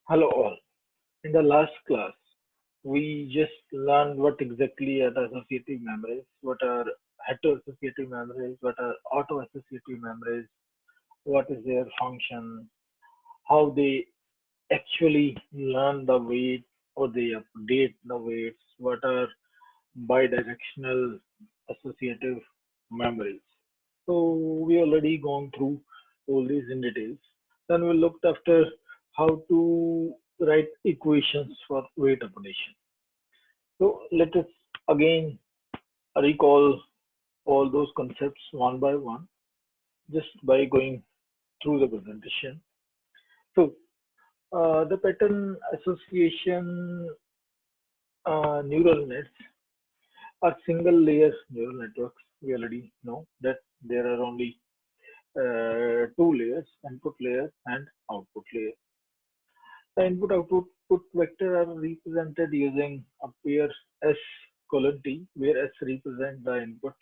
Hello all. In the last class, we just learned what exactly are the associative memories, what are heteroassociative memories, what are auto-associative memories, what is their function, how they actually learn the weight or they update the weights, what are bidirectional associative memories. So we already gone through all these in details. Then we looked after how to write equations for weight operation. So let us again recall all those concepts one by one, just by going through the presentation. So the pattern association neural nets are single layer neural networks. We already know that there are only two layers, input layer and output layer. The input output vector are represented using a pair S colon T, where S represent the input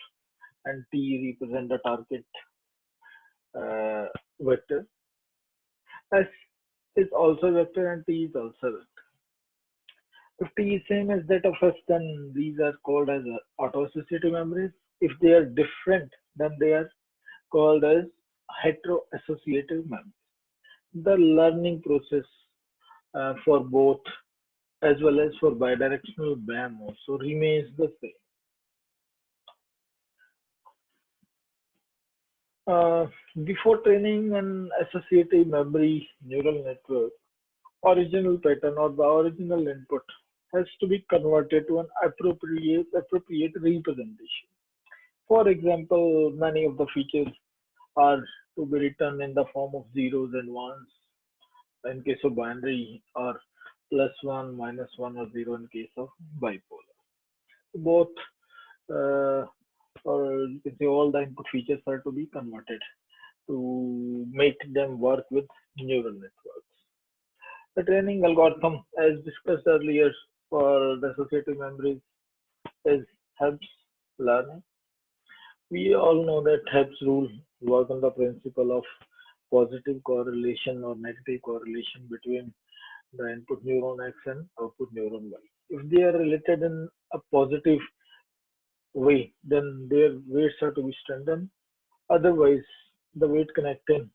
and T represent the target uh, vector. S is also a vector and T is also a vector. If T is same as that of S, then these are called as auto-associative memories. If they are different, then they are called as hetero-associative memories. The learning process for both as well as for bidirectional BAM also remains the same. Uh, Before training an associative memory neural network, original pattern or the original input has to be converted to an appropriate representation. For example, many of the features are to be written in the form of zeros and ones in case of binary, or plus one, minus one, or zero in case of bipolar. Both uh, or you can say all the input features are to be converted to make them work with neural networks. The training algorithm, as discussed earlier for the associative memories, is helps learning. We all know that Heb's rule work on the principle of positive correlation or negative correlation between the input neuron X and output neuron Y. If they are related in a positive way, then their weights are to be strengthened. Otherwise, the weight connecting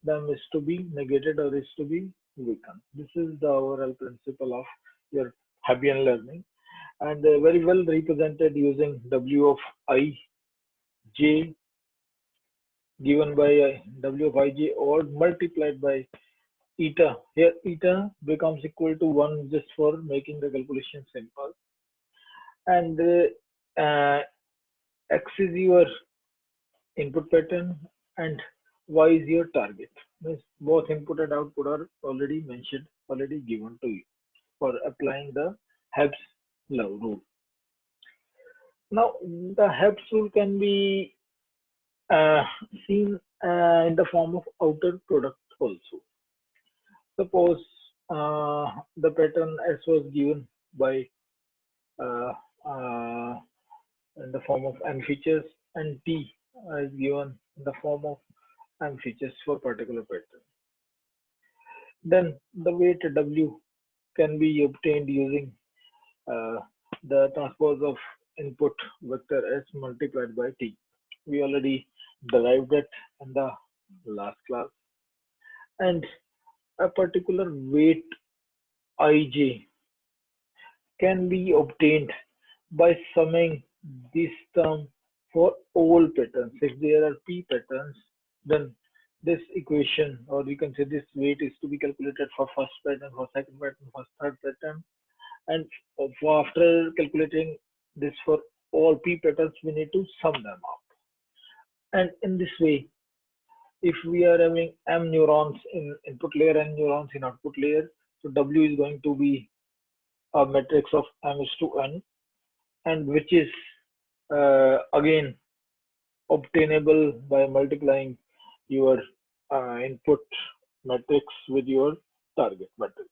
them is to be negated or is to be weakened. This is the overall principle of your Hebbian learning, and very well represented using W of I J given by W of I J or multiplied by eta. Here eta becomes equal to 1 just for making the calculation simple. And X is your input pattern and Y is your target. Means both input and output are already mentioned, already given to you for applying the Heb's law rule. Now, the Heb's rule can be uh, seen in the form of outer product also. Suppose the pattern S was given by uh, uh, in the form of n features and T is given in the form of n features for particular pattern. Then the weight W can be obtained using uh, the transpose of input vector S multiplied by T. We already derived it in the last class. And a particular weight Ij can be obtained by summing this term for all patterns. If there are p patterns, then this equation, or you can say this weight, is to be calculated for first pattern, for second pattern, for third pattern, and for after calculating this for all p patterns, we need to sum them up. And in this way, if we are having m neurons in input layer and neurons in output layer, so W is going to be a matrix of m is to n, and which is again obtainable by multiplying your input matrix with your target matrix.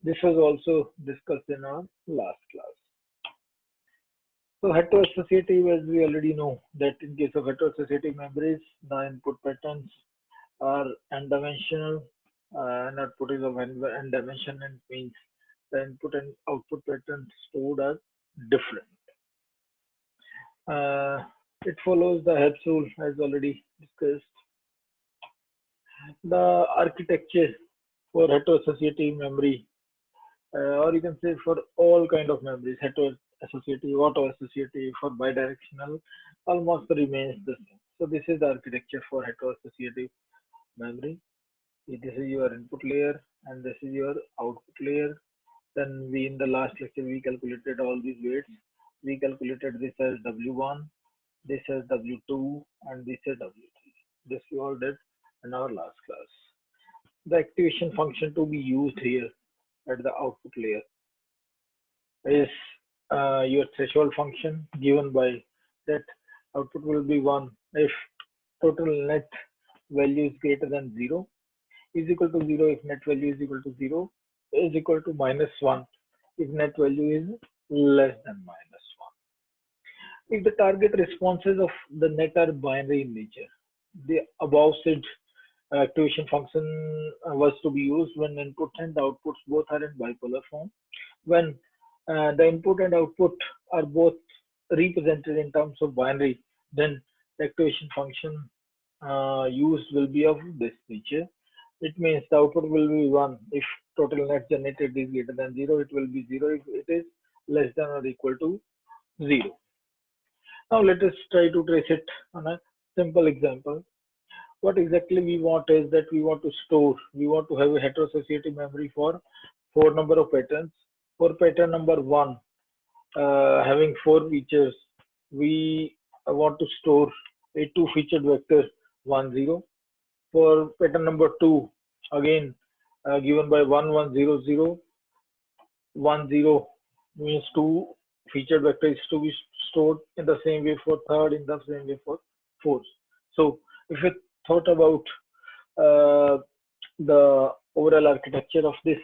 This was also discussed in our last class. So heteroassociative, as we already know, that in case of heteroassociative memories, the input patterns are n-dimensional and output is of n dimension, and means the input and output patterns stored are different. Uh, it follows the Hebb's rule as already discussed. The architecture for heteroassociative memory, or you can say for all kind of memories, heteroassociative, auto-associative, for bidirectional, almost remains the same. So this is the architecture for heteroassociative memory. This is your input layer and this is your output layer. Then we in the last lecture we calculated all these weights. We calculated this as W1, this as W2, and this as W3. This we all did in our last class. The activation function to be used here at the output layer is your threshold function given by that output will be 1 if total net value is greater than 0, is equal to 0 if net value is equal to 0, is equal to -1 if net value is less than -1. If the target responses of the net are binary in nature, the above said activation function was to be used when input and outputs both are in bipolar form. When the input and output are both represented in terms of binary, then the activation function used will be of this nature. It means the output will be 1 if total net generated is greater than 0, it will be 0 if it is less than or equal to 0. Now let us try to trace it on a simple example. What exactly we want is that we want to have a heteroassociative memory for 4 number of patterns. For pattern number 1, having 4 features, we want to store a 2 featured vector 1 0. For pattern number 2, again given by 1 1 0 0, 1 0 means 2 featured vector is to be stored in the same way for third, in the same way for fourth. So if we thought about uh, the overall architecture of this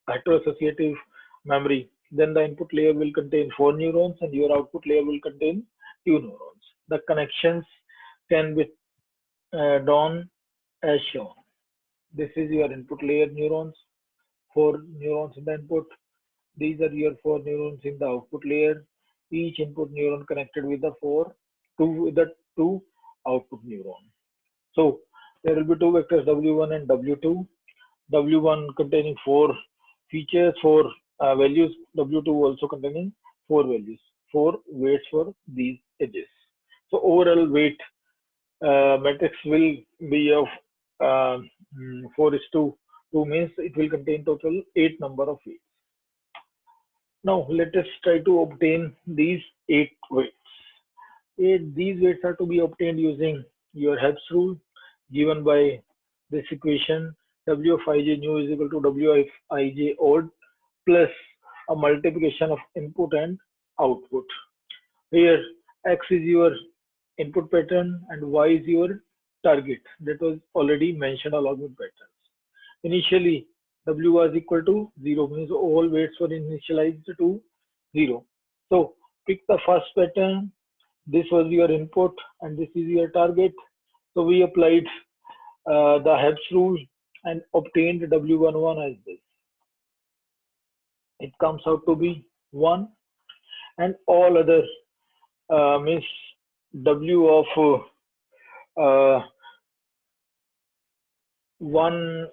heteroassociative memory, then the input layer will contain 4 neurons and your output layer will contain 2 neurons. The connections can be drawn as shown. This is your input layer neurons, 4 neurons in the input. These are your 4 neurons in the output layer. Each input neuron connected with the two output neuron. So there will be 2 vectors W1 and W2. W1 containing 4 features, 4 values. W2 also containing 4 values, 4 weights for these edges. So overall weight matrix will be of 4:2, means it will contain total 8 number of weights. Now let us try to obtain these 8 weights. These weights are to be obtained using your Hebb's rule given by this equation. W of ij new is equal to W of ij odd plus a multiplication of input and output. Here X is your input pattern and Y is your target. That was already mentioned along with patterns. Initially W was equal to 0, means all weights were initialized to 0. So pick the first pattern. This was your input and this is your target. So we applied the Hebb's rule and obtained W11 as this. It comes out to be 1, and all other means W of 1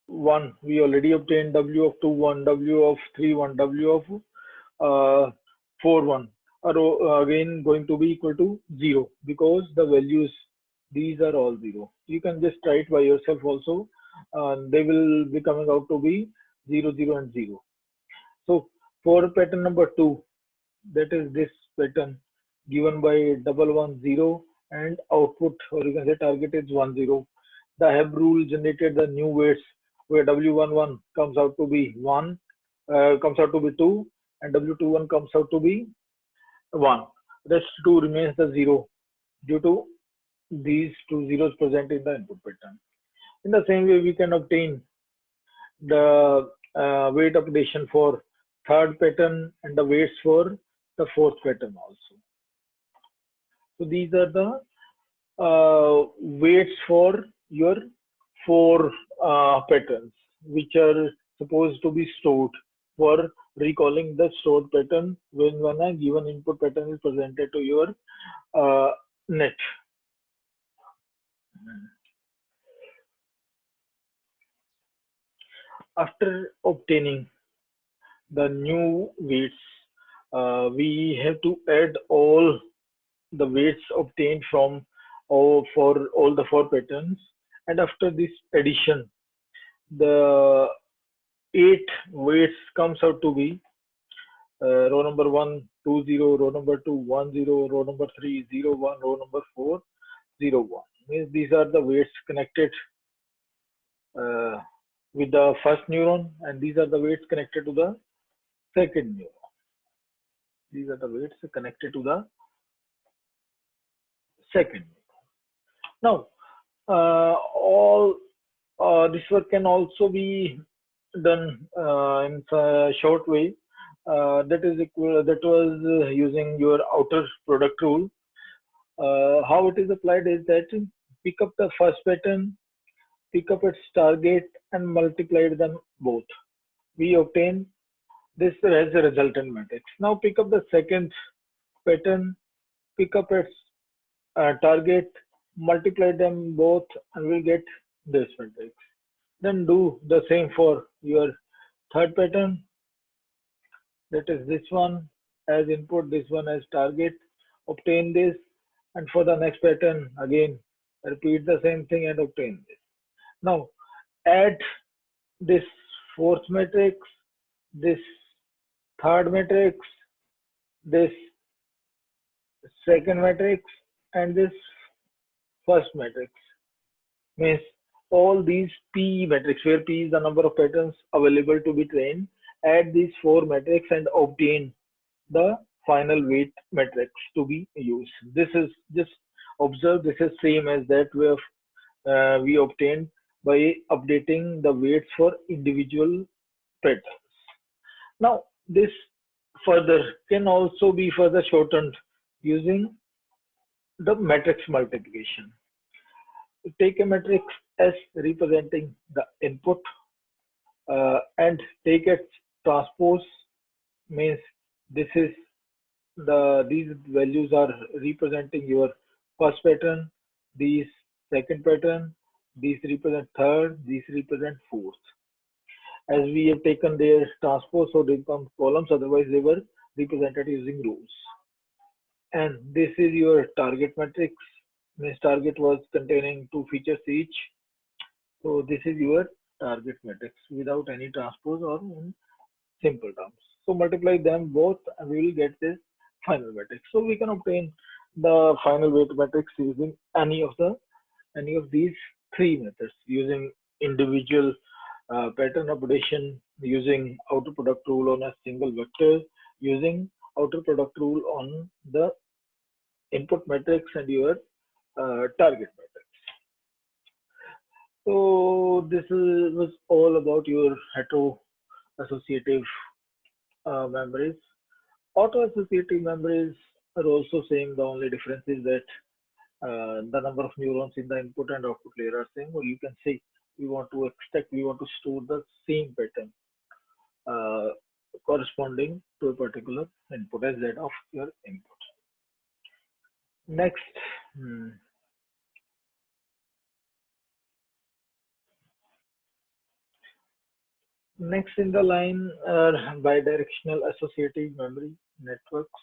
1, we already obtained. W of 2 1, W of 3 1, W of 4 1 are again going to be equal to 0 because the values, these are all 0. You can just try it by yourself also. They will be coming out to be 0 0 and 0. So for pattern number 2, that is this pattern given by 110 and output, or you can say target is 10. The Hebb rule generated the new weights where W11 comes out to be 1, comes out to be 2, and W21 comes out to be 1. Rest 2 remains the 0 due to these 2 zeros present in the input pattern. In the same way, we can obtain the weight updation for third pattern and the weights for the fourth pattern also. So these are the weights for your four patterns which are supposed to be stored for recalling the stored pattern when a given input pattern is presented to your net. After obtaining the new weights, we have to add all the weights obtained from for all the four patterns. And after this addition, the eight weights comes out to be row number 1 2 0, row number 2 1 0, row number 3 0 1, row number 4 0 1. Means these are the weights connected uh, with the first neuron, and these are the weights connected to the second neuron. These are the weights connected to the second. Now, all this work can also be done in a short way. That was using your outer product rule. How it is applied is that pick up the first pattern, pick up its target, and multiply them both. We obtain this as a resultant matrix. Now pick up the second pattern, pick up its target, multiply them both, and we'll get this matrix. Then do the same for your third pattern, that is this one as input, this one as target, obtain this, and for the next pattern again repeat the same thing and obtain this. Now add this fourth matrix, this third matrix, this second matrix, and this first matrix. Means all these P matrix, where P is the number of patterns available to be trained, add these four matrix and obtain the final weight matrix to be used. This is just observe, this is same as that we obtained by updating the weights for individual patterns. Now this further can also be further shortened using the matrix multiplication. Take a matrix S representing the input and take its transpose. Means this is these values are representing your first pattern, these second pattern, these represent third, these represent fourth. As we have taken their transpose, so they become columns, otherwise they were represented using rows. And this is your target matrix. Means target was containing two features each. So this is your target matrix without any transpose or in simple terms. So multiply them both and we will get this final matrix. So we can obtain the final weight matrix using any of these three methods, using individual pattern updation, using outer product rule on a single vector, using outer product rule on the input matrix and your target matrix. So this was all about your hetero-associative memories. Auto-associative memories are also same. The only difference is that the number of neurons in the input and output layer are same, or you can say we want to store the same pattern corresponding to a particular input as that of your input. Next, next in the line are bidirectional associative memory networks.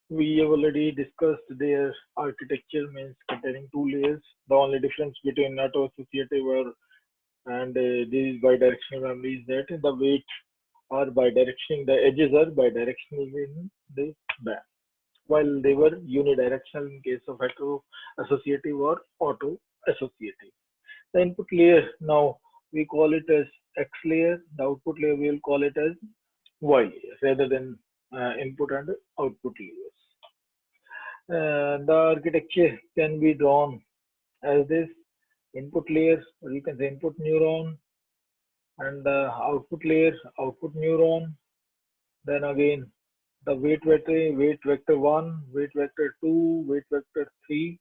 We have already discussed their architecture, means containing two layers. The only difference between auto-associative and these bidirectional memory is that the weights are bidirectional, the edges are bidirectional in the back, while they were unidirectional in case of hetero-associative or auto-associative. The input layer, now we call it as X layer. The output layer we will call it as Y layer rather than input and output layers. The architecture can be drawn as this: input layer, or you can say input neuron, and the output layer, output neuron. Then again the weight vector 1, weight vector 2, weight vector 3.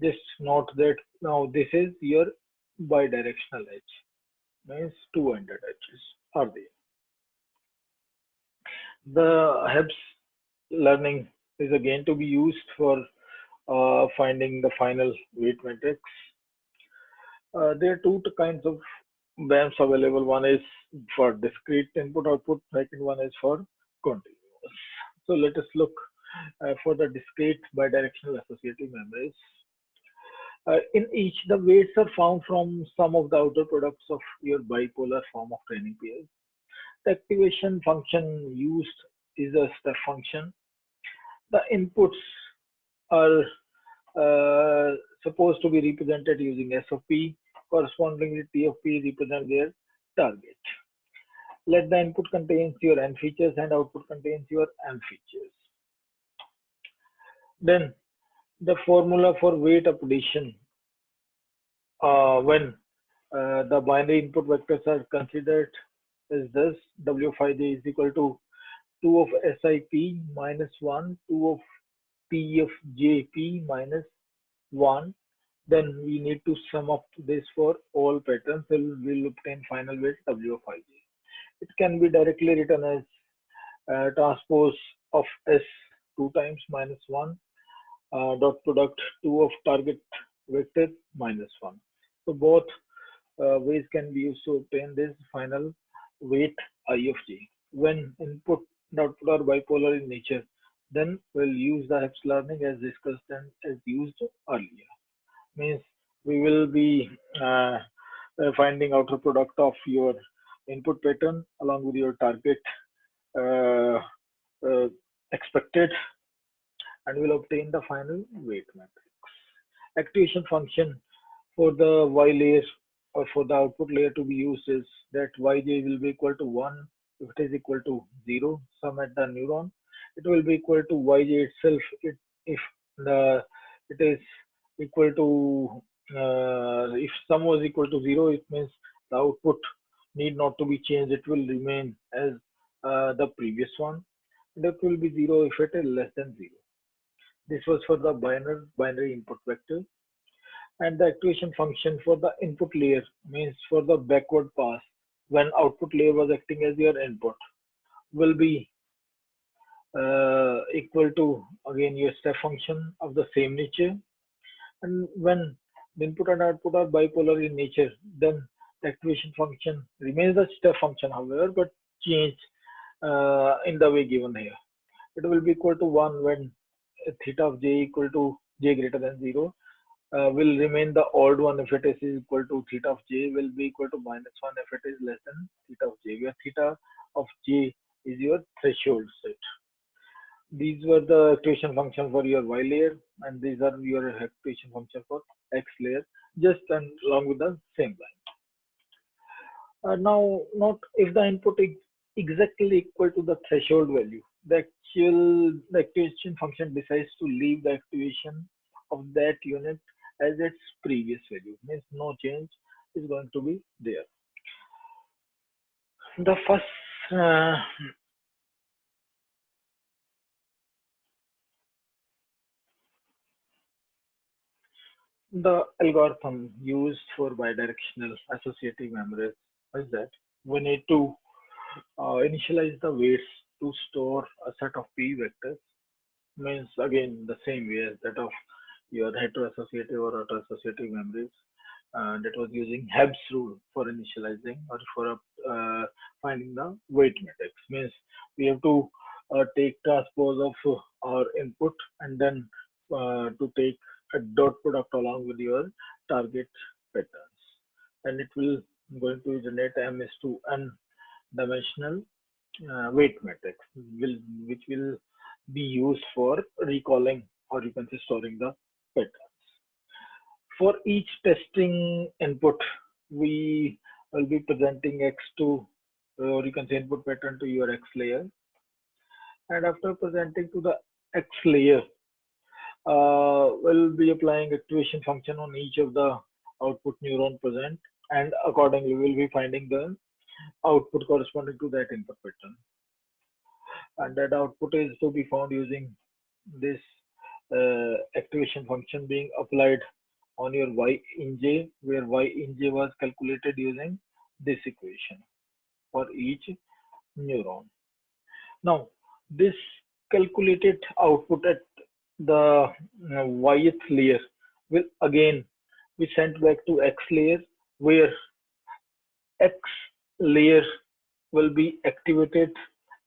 Just note that now this is your bidirectional edge, means two-ended edges are there. The Hebs learning is again to be used for finding the final weight matrix. There are two kinds of BAMs available. One is for discrete input output, second one is for continuous. So let us look for the discrete bidirectional associative memories. In each, the weights are found from some of the outer products of your bipolar form of training pairs. The activation function used is a step function. The inputs are supposed to be represented using S of P. Correspondingly, T of P represent their target. Let the input contains your N features and output contains your M features. Then the formula for weight updation when the binary input vectors are considered is this: W5J is equal to 2 of SIP minus 1, 2 of P of JP minus 1. Then we need to sum up this for all patterns till we'll obtain final weight W of ij. It can be directly written as transpose of S 2 times minus 1 dot product 2 of target vector minus 1. So both ways can be used to obtain this final weight I of j. When input and output are bipolar in nature, then we'll use the Heps learning as discussed and as used earlier. Means we will be finding outer product of your input pattern along with your target uh, expected, and will obtain the final weight matrix. Activation function for the Y layer or for the output layer to be used is that Yj will be equal to 1 if it is equal to 0, sum at the neuron. It will be equal to Yj itself if the it is equal to if sum was equal to 0, it means the output need not to be changed. It will remain as the previous one. And it will be 0 if it is less than 0. This was for the binary input vector. And the activation function for the input layer means for the backward pass when output layer was acting as your input will be equal to again your step function of the same nature. And when the input and output are bipolar in nature, then the activation function remains the step function, however, but changed in the way given here. It will be equal to 1 when theta of j equal to j greater than 0. Will remain the odd one if it is equal to theta of j, will be equal to minus 1 if it is less than theta of j, where theta of j is your threshold set. These were the activation function for your Y layer, and these are your activation function for X layer, just and along with the same line. Now, not if the input is exactly equal to the threshold value, the activation function decides to leave the activation of that unit as its previous value, means no change is going to be there. The first the algorithm used for bidirectional associative memories is that we need to initialize the weights to store a set of p vectors, means again the same way as that of your hetero-associative or auto-associative memories, and it was using Hebs rule for initializing or for finding the weight matrix. Means we have to take transpose of our input and then to take a dot product along with your target patterns, and it will going to generate M is to n dimensional weight matrix, which will be used for recalling or you can say storing the patterns. For each testing input, we will be presenting X to, or you can say input pattern to your X layer. And after presenting to the X layer, we'll be applying activation function on each of the output neuron present. And accordingly, we'll be finding the output corresponding to that input pattern. And that output is to be found using this activation function being applied on your y in j, where y in j was calculated using this equation for each neuron. Now, this calculated output at the yth layer will again be sent back to X layer, where X layer will be activated,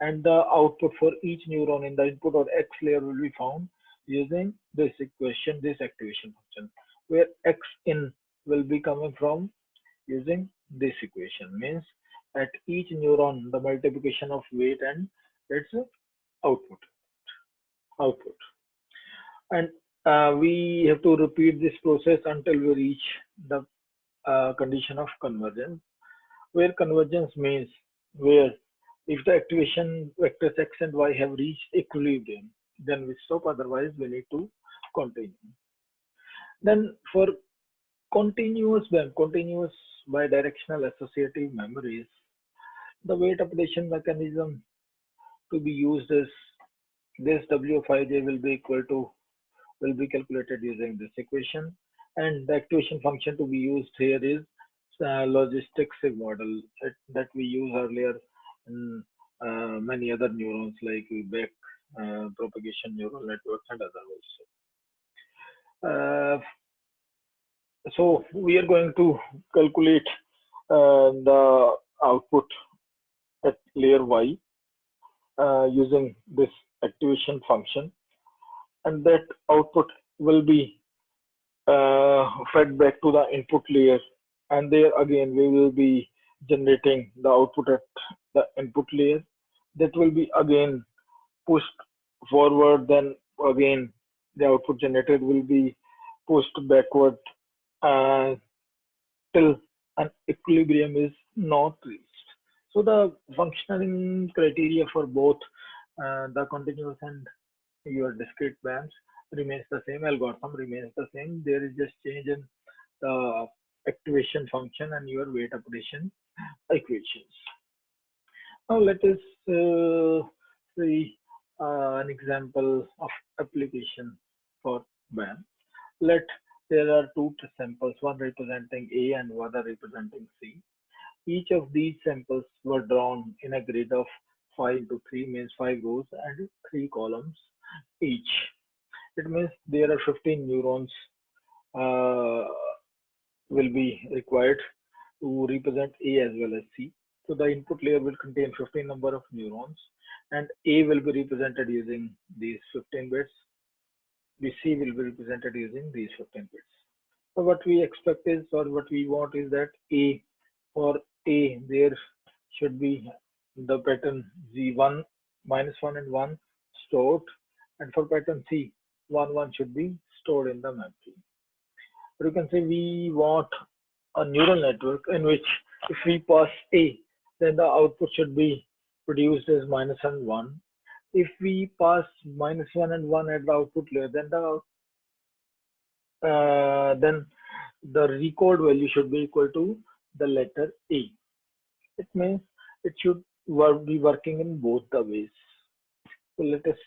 and the output for each neuron in the input or X layer will be found using this equation, this activation function, where X in will be coming from using this equation. Means at each neuron, the multiplication of weight and its output. Output. And we have to repeat this process until we reach the condition of convergence, where convergence means where if the activation vectors x and y have reached equilibrium, then we stop, otherwise we need to continue. Then for continuous bidirectional associative memories, the weight updation mechanism to be used is this W of ij will be calculated using this equation, and the activation function to be used here is logistic sig model that we used earlier in many other neurons like back propagation neural networks and others. So we are going to calculate the output at layer y using this activation function, and that output will be fed back to the input layer, and there again we will be generating the output at the input layer that will be again pushed forward, then again the output generated will be pushed backward till an equilibrium is not reached. So the functioning criteria for both the continuous and your discrete bands remains the same, algorithm remains the same. There is just change in the activation function and your weight operation equations. Now let us see an example of application for band. Let there are two samples, one representing A and other representing C. Each of these samples were drawn in a grid of 5 into 3, means 5 rows and 3 columns each. It means there are 15 neurons uh, will be required to represent A as well as C. So the input layer will contain 15 number of neurons, and A will be represented using these 15 bits. The C will be represented using these 15 bits. So what we expect is, or what we want is that for A there should be the pattern Z1, -1 and 1 stored, and for pattern C, 1, 1 should be stored in the memory. Or you can say we want a neural network in which if we pass A, then the output should be produced as -1 and 1. If we pass -1 and 1 at the output layer, then the record value should be equal to the letter A. It means it should be working in both the ways. So let us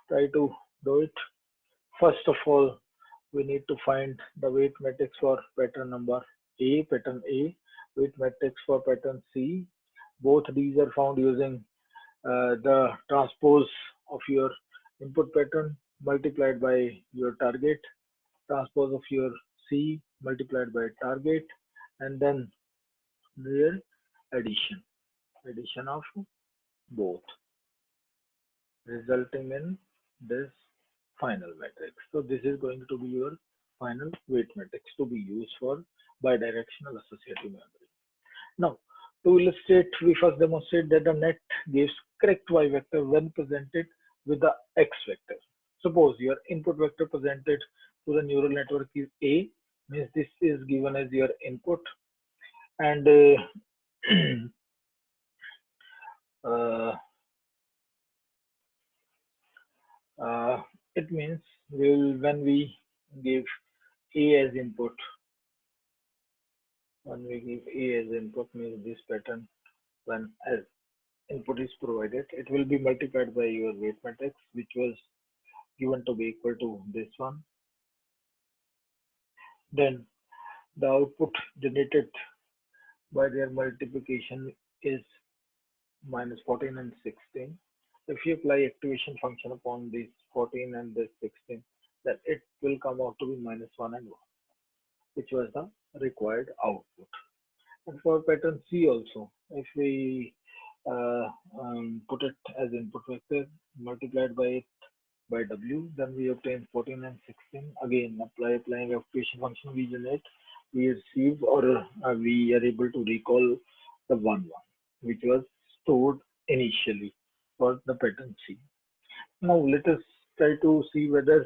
try to do it. First of all, we need to find the weight matrix for pattern number A, pattern A, weight matrix for pattern C. Both these are found using the transpose of your input pattern multiplied by your target, transpose of your C multiplied by target, and then their addition of both, resulting in this final matrix. So this is going to be your final weight matrix to be used for bidirectional associative memory. Now, to illustrate, we first demonstrate that the net gives correct y vector when presented with the x vector. Suppose your input vector presented to the neural network is A, means this is given as your input, and it means when we give A as input, means this pattern, when as input is provided, it will be multiplied by your weight matrix, which was given to be equal to this one. Then the output generated by their multiplication is minus 14 and 16. If you apply activation function upon this 14 and this 16, then it will come out to be minus 1 and 1, which was the required output. And for pattern C also, if we uh, put it as input vector multiplied by W, then we obtain 14 and 16. Again, applying application function, we generate, we receive, or we are able to recall the 1 1, which was stored initially for the pattern C. Now let us try to see whether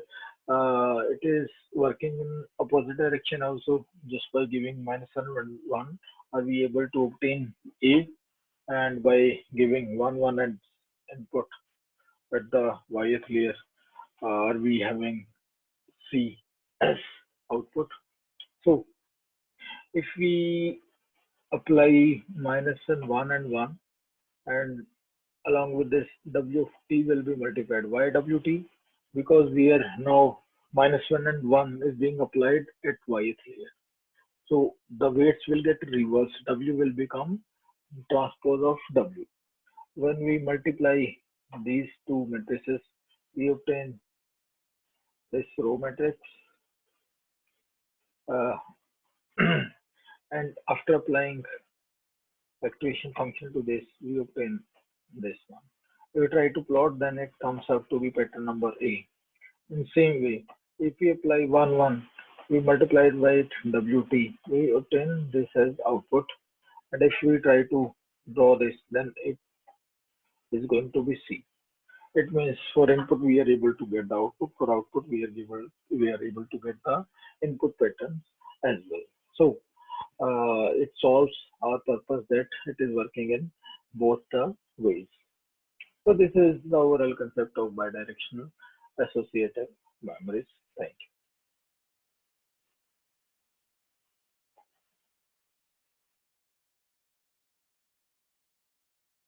it is working in opposite direction also. Just by giving minus 1, are we able to obtain A, and by giving 1 1 and input at the yth layer, are we having C as output? So if we apply minus and 1 and 1, and along with this W of t will be multiplied. Why WT? Because we are now minus 1 and 1 is being applied at yth layer. So the weights will get reversed. W will become transpose of W. When we multiply these two matrices, we obtain this row matrix, uh, and after applying factorization function to this, we obtain this one. If we try to plot, then it comes out to be pattern number A. In same way, if we apply 1 1, we multiply it by WT, we obtain this as output. And if we try to draw this, then it is going to be C. It means for input we are able to get the output, for output we are able to get the input patterns as well. So it solves our purpose that it is working in both the ways. So this is the overall concept of bidirectional associative memories. Thank you.